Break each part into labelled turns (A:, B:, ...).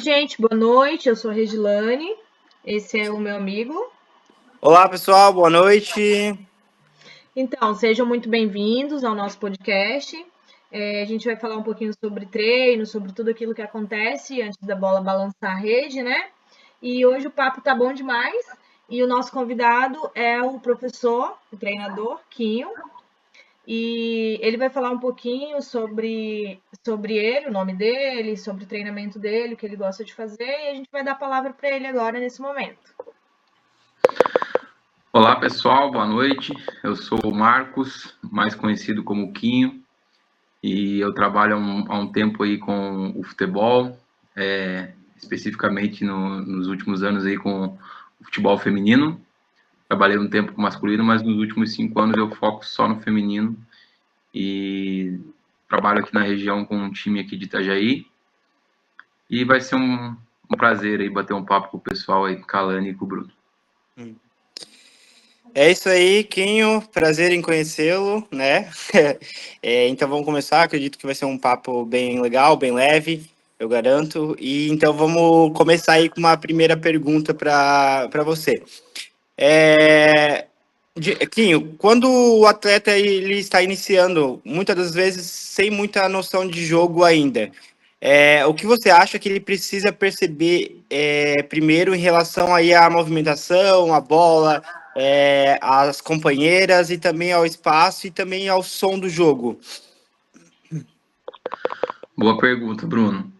A: gente, boa noite. Eu sou a Regilane. Esse é o meu amigo.
B: Olá, pessoal, boa noite.
A: Então, sejam muito bem-vindos ao nosso podcast. A gente vai falar um pouquinho sobre treino, sobre tudo aquilo que acontece antes da bola balançar a rede, né? E hoje o papo tá bom demais. E o nosso convidado é o professor, o treinador, Quinho. E ele vai falar um pouquinho sobre ele, o nome dele, sobre o treinamento dele, o que ele gosta de fazer, e a gente vai dar a palavra para ele agora, nesse momento.
C: Olá, pessoal, boa noite. Eu sou o Marcos, mais conhecido como Quinho, e eu trabalho há um tempo aí com o futebol, especificamente nos últimos anos aí com o futebol feminino. Trabalhei um tempo com o masculino, mas nos últimos 5 anos eu foco só no feminino e trabalho aqui na região com um time aqui de Itajaí. E vai ser um prazer aí bater um papo com o pessoal aí, com o Calani e com o Bruno.
B: É isso aí, Quinho, prazer em conhecê-lo, né? Então vamos começar, acredito que vai ser um papo bem legal, bem leve, eu garanto. E então vamos começar aí com uma primeira pergunta para você. Quinho, quando o atleta ele está iniciando, muitas das vezes sem muita noção de jogo ainda, o que você acha que ele precisa perceber primeiro em relação aí à movimentação, à bola, às companheiras e também ao espaço e também ao som do jogo?
C: Boa pergunta, Bruno.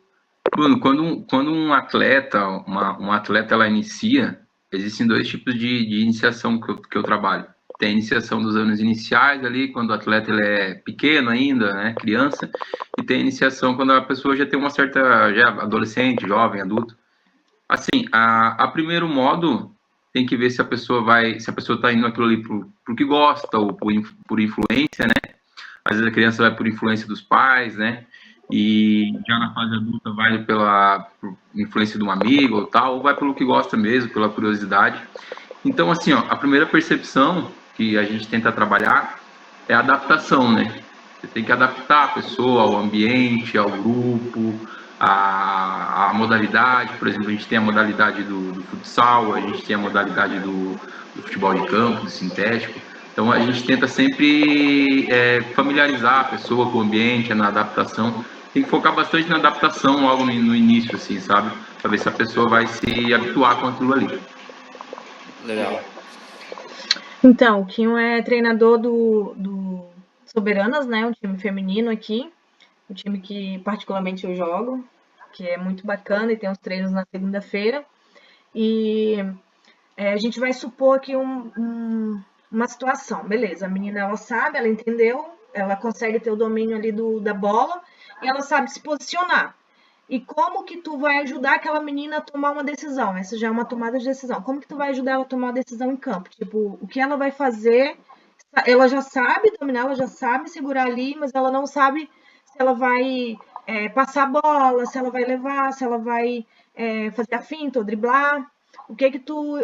C: Bruno, quando um atleta, uma atleta ela inicia, existem 2 tipos de iniciação que eu trabalho. Tem a iniciação dos anos iniciais ali, quando o atleta ele é pequeno ainda, né, criança, e tem a iniciação quando a pessoa já tem uma certa, já é adolescente, jovem, adulto. Assim, a primeiro modo, tem que ver se a pessoa está indo aquilo ali por que gosta ou por influência, né? Às vezes a criança vai por influência dos pais, né? E já na fase adulta vai por influência de um amigo ou tal, ou vai pelo que gosta mesmo, pela curiosidade. Então, assim, ó, a primeira percepção que a gente tenta trabalhar é a adaptação, né? Você tem que adaptar a pessoa ao ambiente, ao grupo, à modalidade. Por exemplo, a gente tem a modalidade do futsal, a gente tem a modalidade do futebol de campo, do sintético. Então, a gente tenta sempre familiarizar a pessoa com o ambiente, na adaptação. Tem que focar bastante na adaptação logo no início, assim, sabe? Para ver se a pessoa vai se habituar com aquilo ali.
B: Legal.
A: Então, o Quinho é treinador do Soberanas, né? Um time feminino aqui. Um time que particularmente eu jogo, que é muito bacana e tem os treinos na segunda-feira. E a gente vai supor aqui uma situação. Beleza, a menina ela sabe, ela entendeu, ela consegue ter o domínio ali da bola e ela sabe se posicionar. E como que tu vai ajudar aquela menina a tomar uma decisão? Essa já é uma tomada de decisão. Como que tu vai ajudar ela a tomar uma decisão em campo? Tipo, o que ela vai fazer? Ela já sabe dominar, ela já sabe segurar ali, mas ela não sabe se ela vai passar a bola, se ela vai levar, se ela vai fazer a finta ou driblar. O que que tu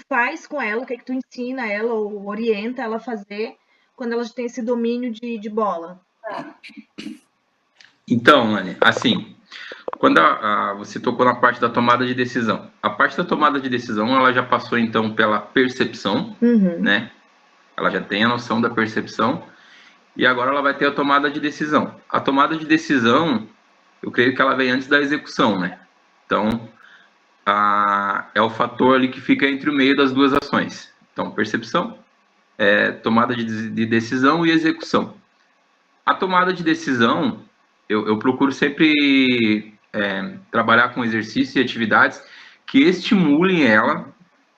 A: faz com ela? O que que tu ensina ela ou orienta ela a fazer quando ela tem esse domínio de bola?
C: Então, Anne, assim, quando você tocou na parte da tomada de decisão, a parte da tomada de decisão, ela já passou, então, pela percepção, né? Ela já tem a noção da percepção, e agora ela vai ter a tomada de decisão. A tomada de decisão, eu creio que ela vem antes da execução, né? Então, é o fator ali que fica entre o meio das duas ações. Então, percepção, tomada de decisão e execução. A tomada de decisão, eu procuro sempre trabalhar com exercícios e atividades que estimulem ela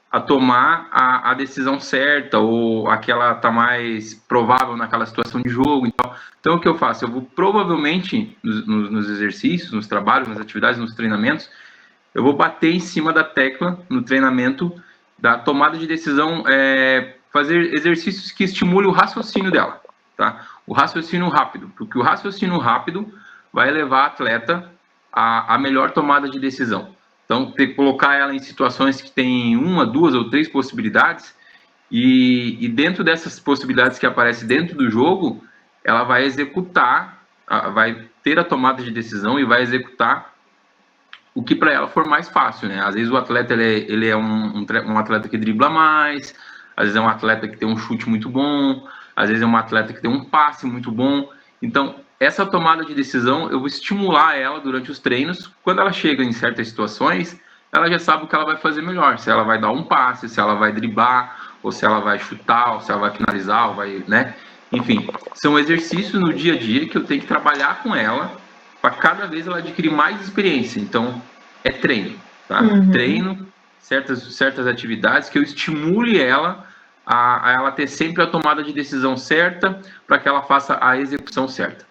C: a tomar a decisão certa ou aquela tá mais provável naquela situação de jogo. Então o que eu faço? Eu vou provavelmente nos exercícios, nos trabalhos, nas atividades, nos treinamentos, eu vou bater em cima da tecla no treinamento da tomada de decisão, fazer exercícios que estimulem o raciocínio dela, tá? O raciocínio rápido, porque o raciocínio rápido vai levar a atleta a melhor tomada de decisão. Então, ter que colocar ela em situações que tem 1, 2 ou 3 possibilidades, e dentro dessas possibilidades que aparecem dentro do jogo, ela vai executar vai ter a tomada de decisão e vai executar o que para ela for mais fácil, né? Às vezes o atleta ele é um atleta que dribla mais, às vezes é um atleta que tem um chute muito bom, às vezes é um atleta que tem um passe muito bom. Então, essa tomada de decisão, eu vou estimular ela durante os treinos. Quando ela chega em certas situações, ela já sabe o que ela vai fazer melhor. Se ela vai dar um passe, se ela vai driblar, ou se ela vai chutar, ou se ela vai finalizar, ou vai, né? Enfim, são exercícios no dia a dia que eu tenho que trabalhar com ela para cada vez ela adquirir mais experiência. Então, é treino, tá? Treino, certas atividades que eu estimule ela a ela ter sempre a tomada de decisão certa para que ela faça a execução certa.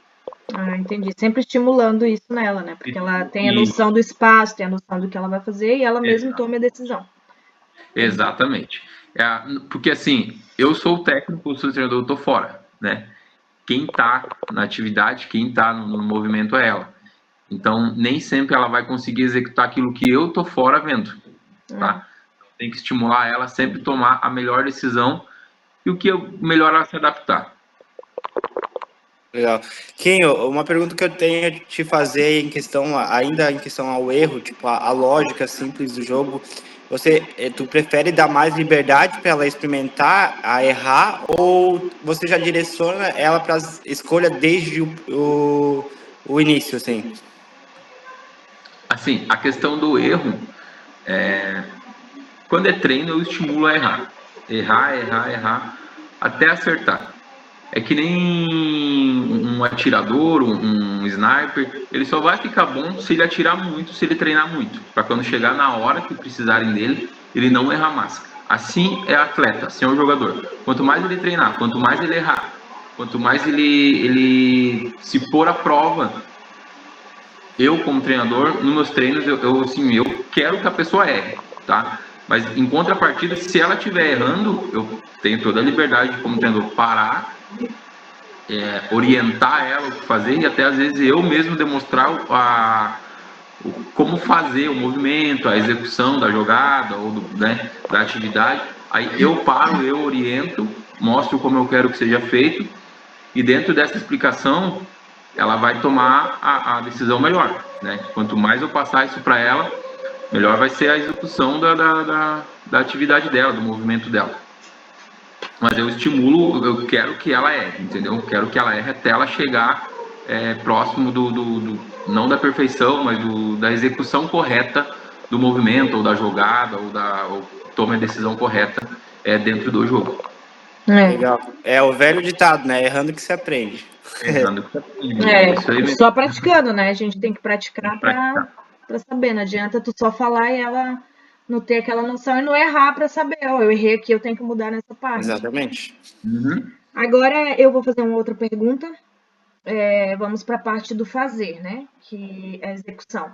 A: Ah, entendi. Sempre estimulando isso nela, né? Porque ela tem a noção do espaço, tem a noção do que ela vai fazer e ela mesma tome a decisão.
C: Exatamente. Porque assim, eu sou o técnico, eu sou o treinador, eu tô fora, né? Quem tá na atividade, quem tá no movimento é ela. Então, nem sempre ela vai conseguir executar aquilo que eu tô fora vendo, tá? Tem que estimular ela a sempre tomar a melhor decisão e o que é melhor ela se adaptar.
B: Legal. Quinho, uma pergunta que eu tenho a te fazer ainda em questão ao erro, tipo, a lógica simples do jogo, tu prefere dar mais liberdade para ela experimentar, a errar, ou você já direciona ela para escolha desde o início, assim?
C: Assim, a questão do erro, quando é treino, eu estimulo a errar. Errar, até acertar. É que nem um atirador, um sniper, ele só vai ficar bom se ele atirar muito, se ele treinar muito, para quando chegar na hora que precisarem dele, ele não errar mais. Assim é atleta, assim é o jogador. Quanto mais ele treinar, quanto mais ele errar, quanto mais ele se pôr à prova, eu como treinador, nos meus treinos, eu quero que a pessoa erre, tá? Mas em contrapartida, se ela estiver errando, eu tenho toda a liberdade de, como treinador, parar, orientar ela o que fazer e até às vezes eu mesmo demonstrar como fazer o movimento, a execução da jogada ou né, da atividade. Aí eu paro, eu oriento, mostro como eu quero que seja feito e dentro dessa explicação ela vai tomar a decisão melhor, né? Quanto mais eu passar isso para ela, melhor vai ser a execução da atividade dela, do movimento dela. Mas eu estimulo, eu quero que ela erre, entendeu? Eu quero que ela erre até ela chegar próximo não da perfeição, mas da execução correta do movimento, ou da jogada, ou tome a decisão correta dentro do jogo.
B: Legal. É o velho ditado, né? Errando que se aprende.
C: Errando que se aprende.
A: Só praticando, né? A gente tem que praticar para saber. Não adianta tu só falar e ela não ter aquela noção e não errar para saber. Eu errei aqui, eu tenho que mudar nessa parte.
B: Exatamente.
A: Agora eu vou fazer uma outra pergunta. Vamos para a parte do fazer, né? Que é a execução.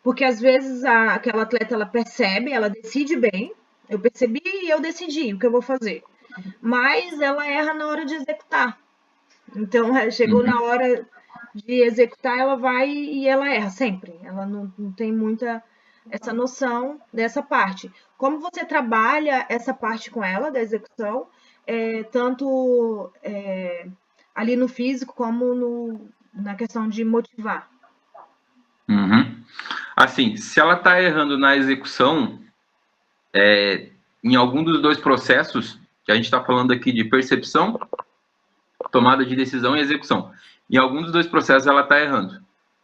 A: Porque às vezes aquela atleta ela percebe, ela decide bem. Eu percebi e eu decidi o que eu vou fazer. Mas ela erra na hora de executar. Então, chegou na hora de executar, ela vai e ela erra sempre. Ela não tem muita essa noção dessa parte. Como você trabalha essa parte com ela, da execução, tanto ali no físico como na questão de motivar?
C: Assim, se ela está errando na execução, em algum dos dois processos, que a gente está falando aqui de percepção, tomada de decisão e execução, em algum dos dois processos ela está errando.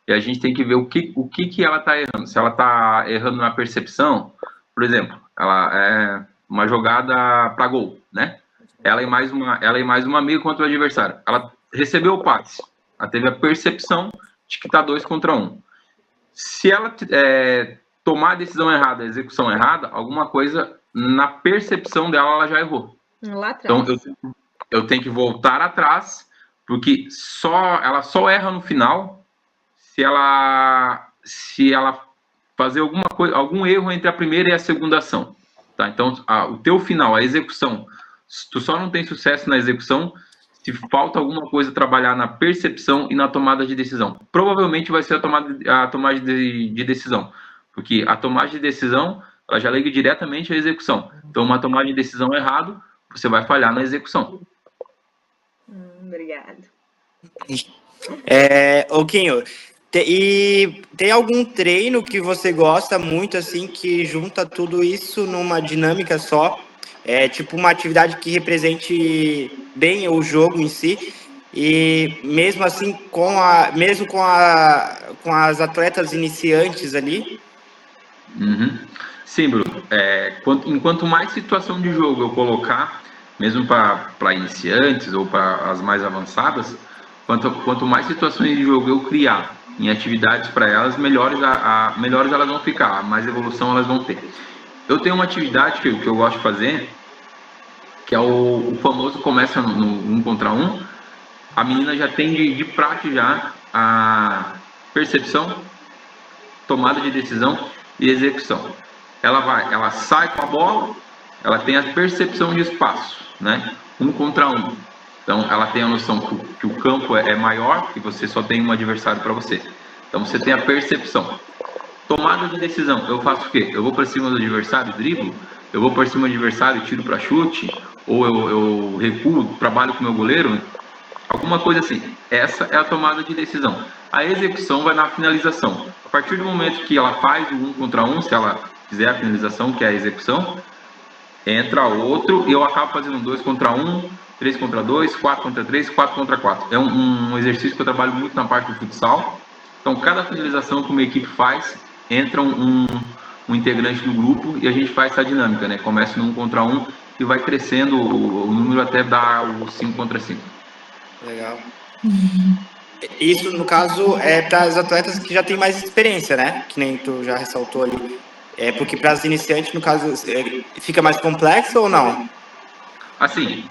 C: E a gente tem que ver o que ela está errando. Se ela está errando na percepção, por exemplo, ela é uma jogada para gol, né? Ela é mais uma amiga contra o adversário. Ela recebeu o passe, ela teve a percepção de que está 2 contra 1. Se ela tomar a decisão errada, a execução errada, alguma coisa na percepção dela ela já errou.
A: Lá atrás.
C: Então eu tenho que voltar atrás, porque ela só erra no final se ela fazer algum erro entre a primeira e a segunda ação, tá? Então o teu final, a execução, tu só não tem sucesso na execução se falta alguma coisa trabalhar na percepção e na tomada de decisão. Provavelmente vai ser a tomada de decisão, porque a tomada de decisão ela já liga diretamente à execução. Então uma tomada de decisão errado, você vai falhar na execução.
A: Obrigada.
B: Quinho, e tem algum treino que você gosta muito, assim, que junta tudo isso numa dinâmica só? Tipo uma atividade que represente bem o jogo em si, e mesmo assim, mesmo com as atletas iniciantes ali?
C: Uhum. Sim, Bruno. Enquanto mais situação de jogo eu colocar, mesmo para iniciantes ou para as mais avançadas, quanto mais situações de jogo eu criar em atividades para elas, melhores elas vão ficar, mais evolução elas vão ter. Eu tenho uma atividade que eu gosto de fazer, que é o famoso começa no 1 contra 1. A menina já tem de prática já a percepção, tomada de decisão e execução. Ela sai com a bola, ela tem a percepção de espaço, né? 1 contra 1. Então ela tem a noção que o campo é maior, que você só tem um adversário para você. Então você tem a percepção. Tomada de decisão, eu faço o quê? Eu vou para cima do adversário, driblo, eu vou para cima do adversário, tiro para chute, ou eu recuo, trabalho com o meu goleiro, alguma coisa assim. Essa é a tomada de decisão. A execução vai na finalização. A partir do momento que ela faz o 1 contra 1, se ela fizer a finalização, que é a execução, entra outro e eu acabo fazendo 2 contra 1, 3 contra 2, 4 contra 3, 4 contra 4. É um exercício que eu trabalho muito na parte do futsal. Então, cada finalização que uma equipe faz, entra um integrante do grupo e a gente faz essa dinâmica, né? Começa no 1 contra 1 e vai crescendo o número até dar o 5 contra 5.
B: Legal. Isso, no caso, é para as atletas que já têm mais experiência, né? Que nem tu já ressaltou ali. Porque para as iniciantes, no caso, fica mais complexo ou não?
C: Assim,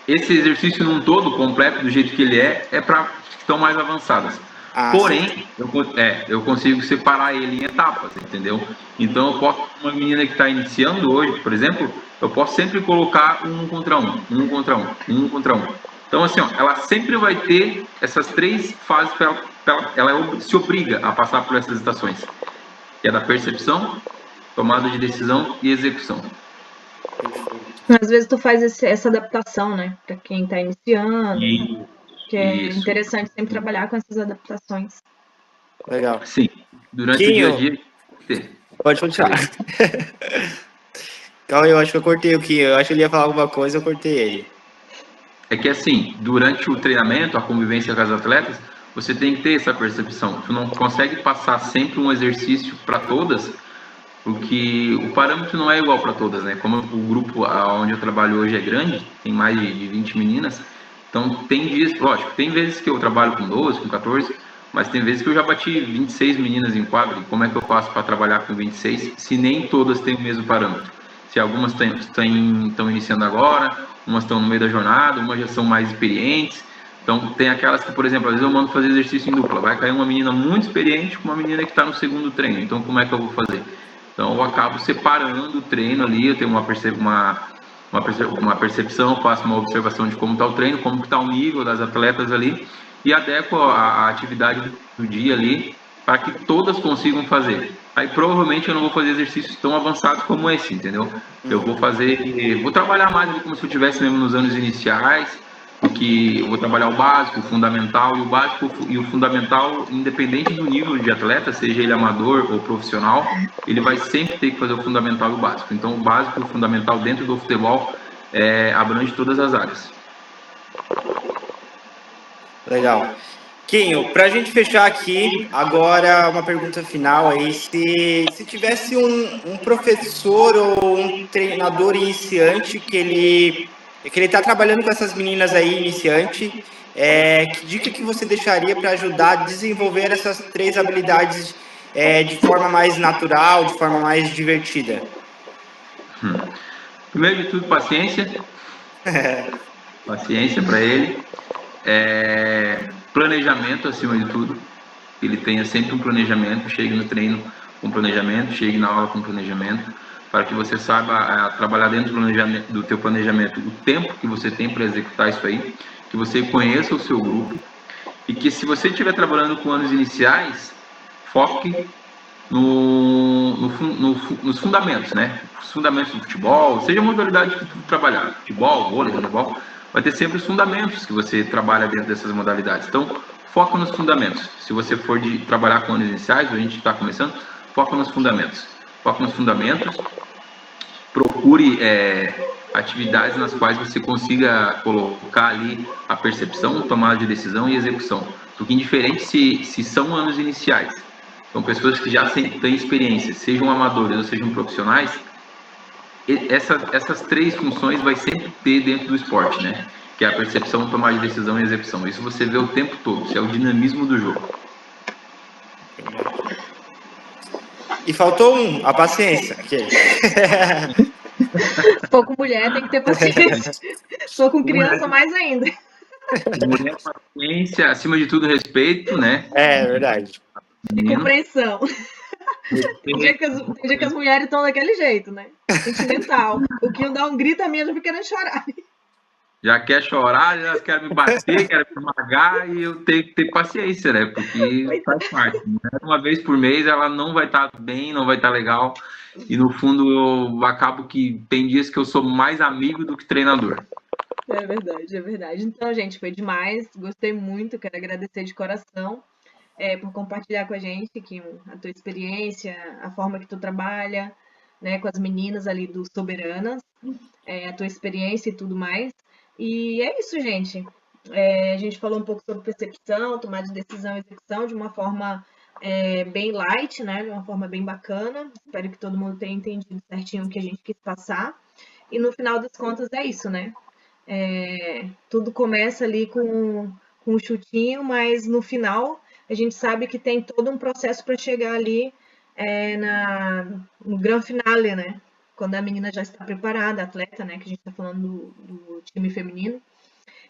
C: esse exercício num todo, completo, do jeito que ele é para que estão mais avançadas. Porém, eu consigo separar ele em etapas, entendeu? Então, eu posso, uma menina que está iniciando hoje, por exemplo, eu posso sempre colocar 1 contra 1, 1 contra 1, 1 contra 1. Então, assim, ó, ela sempre vai ter essas 3 fases, ela se obriga a passar por essas estações, que é da percepção, tomada de decisão e execução.
A: Às vezes tu faz essa adaptação, né, para quem está iniciando, que é interessante sempre trabalhar com essas adaptações.
B: Legal.
C: Sim, durante o dia a dia.
B: Pode continuar. Então, eu acho que eu cortei o Quinho. Eu acho que ele ia falar alguma coisa, eu cortei ele.
C: É que assim, durante o treinamento, a convivência com as atletas, você tem que ter essa percepção. Tu não consegue passar sempre um exercício para todas, porque o parâmetro não é igual para todas, né? Como o grupo onde eu trabalho hoje é grande, tem mais de 20 meninas, então tem dias, lógico, tem vezes que eu trabalho com 12, com 14, mas tem vezes que eu já bati 26 meninas em quadro. E como é que eu faço para trabalhar com 26 se nem todas têm o mesmo parâmetro? Se algumas estão iniciando agora, umas estão no meio da jornada, umas já são mais experientes. Então, tem aquelas que, por exemplo, às vezes eu mando fazer exercício em dupla. Vai cair uma menina muito experiente com uma menina que está no segundo treino. Então, como é que eu vou fazer? Então, eu acabo separando o treino ali. Eu tenho uma percepção, faço uma observação de como está o treino, como está o nível das atletas ali e adequo a atividade do dia ali para que todas consigam fazer. Aí provavelmente eu não vou fazer exercícios tão avançados como esse, entendeu? Eu vou trabalhar mais ali como se eu estivesse mesmo nos anos iniciais, que eu vou trabalhar o básico, o fundamental, e o básico e o fundamental, independente do nível de atleta, seja ele amador ou profissional, ele vai sempre ter que fazer o fundamental e o básico. Então o básico e o fundamental dentro do futebol abrange todas as áreas.
B: Legal. Quinho, para a gente fechar aqui, agora uma pergunta final aí, se tivesse um professor ou um treinador iniciante que ele está trabalhando com essas meninas aí, iniciante, que dica que você deixaria para ajudar a desenvolver essas 3 habilidades de forma mais natural, de forma mais divertida?
C: Primeiro de tudo, paciência. Paciência para ele. Planejamento acima de tudo. Ele tenha sempre um planejamento, chegue no treino com planejamento, chegue na aula com planejamento, para que você saiba trabalhar dentro do teu planejamento o tempo que você tem para executar isso aí, que você conheça o seu grupo e que, se você estiver trabalhando com anos iniciais, foque nos fundamentos, né? Os fundamentos do futebol, seja a modalidade que tu trabalhar, futebol, vôlei, handebol, vai ter sempre os fundamentos que você trabalha dentro dessas modalidades. Então, foca nos fundamentos. Se você for de trabalhar com anos iniciais, a gente está começando, foca nos fundamentos. Foca nos fundamentos, procure atividades nas quais você consiga colocar ali a percepção, tomada de decisão e execução. Porque indiferente se são anos iniciais, são pessoas que já têm experiência, sejam amadores ou sejam profissionais, essas três funções vai sempre ter dentro do esporte, né? Que é a percepção, tomada de decisão e execução. Isso você vê o tempo todo, isso é o dinamismo do jogo.
B: E faltou a paciência.
A: Se for com mulher, tem que ter paciência. Se for com criança, mais ainda.
C: Mulher, paciência, acima de tudo, respeito, né?
B: É verdade.
A: E compreensão. Tem dia que as mulheres estão daquele jeito, né? Sentimental. O que dá um grito, a minha já fica querendo chorar.
C: Já quer chorar, já quer me bater, quer me esmagar, e eu tenho que ter paciência, né? Porque faz parte. Uma vez por mês ela não vai estar bem, não vai estar legal. E no fundo eu acabo que tem dias que eu sou mais amigo do que treinador.
A: É verdade, é verdade. Então, gente, foi demais. Gostei muito, quero agradecer de coração por compartilhar com a gente aqui a tua experiência, a forma que tu trabalha, né, com as meninas ali do Soberanas, a tua experiência e tudo mais. E é isso, gente. A gente falou um pouco sobre percepção, tomada de decisão e execução de uma forma bem light, né, de uma forma bem bacana. Espero que todo mundo tenha entendido certinho o que a gente quis passar. E no final das contas é isso, né? Tudo começa ali com um chutinho, mas no final a gente sabe que tem todo um processo para chegar ali no grande finale, né? Quando a menina já está preparada, a atleta, né? Que a gente está falando do time feminino.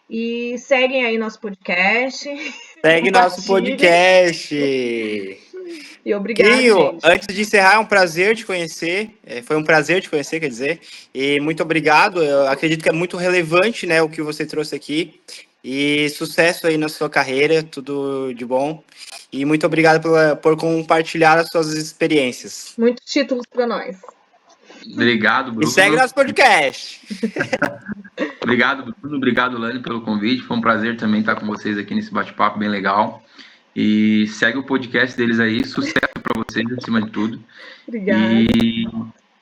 A: E seguem aí nosso podcast.
B: Segue nosso podcast.
A: E obrigado, gente.
B: Antes de encerrar, é um prazer te conhecer. Foi um prazer te conhecer, quer dizer. E muito obrigado. Eu acredito que é muito relevante, né, o que você trouxe aqui. E sucesso aí na sua carreira, tudo de bom. E muito obrigado por compartilhar as suas experiências.
A: Muitos títulos para nós.
C: Obrigado, Bruno.
B: E segue nosso podcast.
C: Obrigado, Bruno. Obrigado, Lani, pelo convite. Foi um prazer também estar com vocês aqui nesse bate-papo bem legal. E segue o podcast deles aí. Sucesso para vocês, acima de tudo.
A: Obrigada.
C: E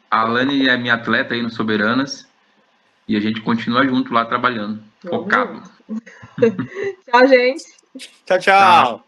C: a Lani é minha atleta aí no Soberanas. E a gente continua junto lá trabalhando. Focado.
A: Tchau, gente.
B: Tchau, tchau.